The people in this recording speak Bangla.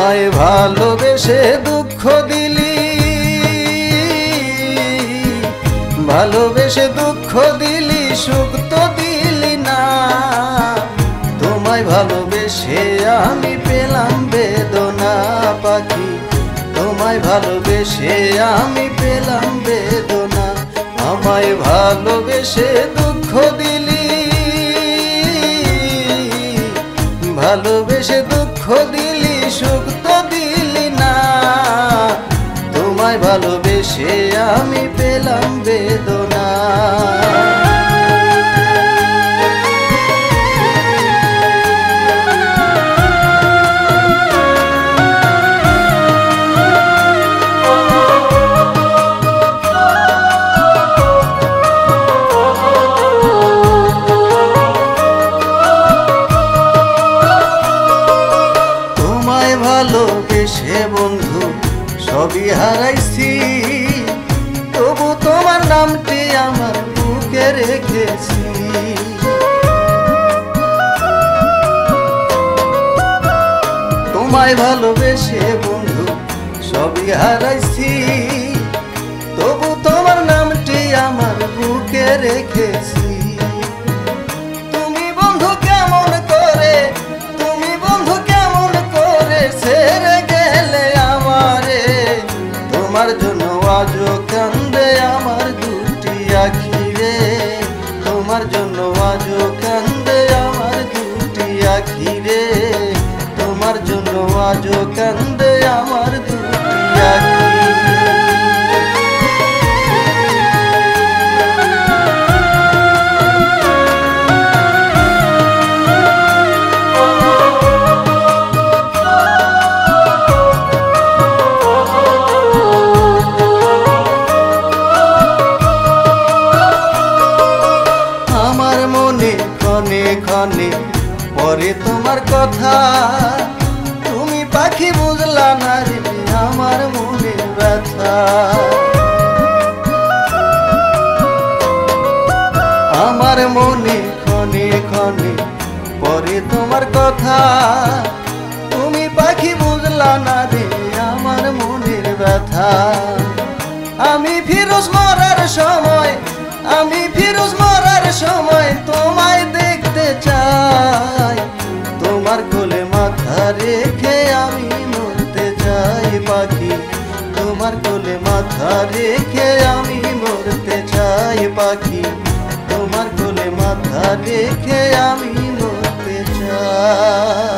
আমায় ভালোবেসে দুঃখ দিলি, ভালোবেসে দুঃখ দিলি, সুখ তো দিলি না। তোমায় ভালোবেসে আমি পেলাম বেদনা পাখি, তোমায় ভালোবেসে আমি পেলাম বেদনা। আমায় ভালোবেসে দুঃখ দিলি, ভালোবেসে দুঃখ দিলি, সুখ তো দিলি না। তোমায় ভালোবেসে আমি পেলাম বেদনা। ভালোবেসে বন্ধু সবই হারাইছি, তবু তোমার নামটি আমার বুকে রেখেছি। তোমায় ভালোবেসে বন্ধু সবই হারাইছি, তবু তোমার নামটি আমার বুকে রেখেছি। তোমার জন্য আজও কান্দে আমার দুটি আখি রে, তোমার জন্য আজও কান্দে আমার দুটি আখি রে, তোমার জন্য আজও কান্দে আমার দুটি আখি। ক্ষণে ক্ষণে পরে তোমার কথা, তুমি পাখি বুঝলা না রে আমার মনের ব্যথা। আমার মনে ক্ষণে ক্ষণে পরে তোমার কথা, তুমি পাখি বুঝলা না রে আমার মনের ব্যথা। আমি ফিরোজ মরার সময়, আমি ফিরোজ মরার সময় তোমায় দেখতে চাই, তোমার কোলে মাথা রেখে আমি মরতে চাই পাখি, তোমার কোলে মাথা রেখে আমি মরতে চাই পাখি, তোমার কোলে মাথা রেখে আমি মরতে চাই।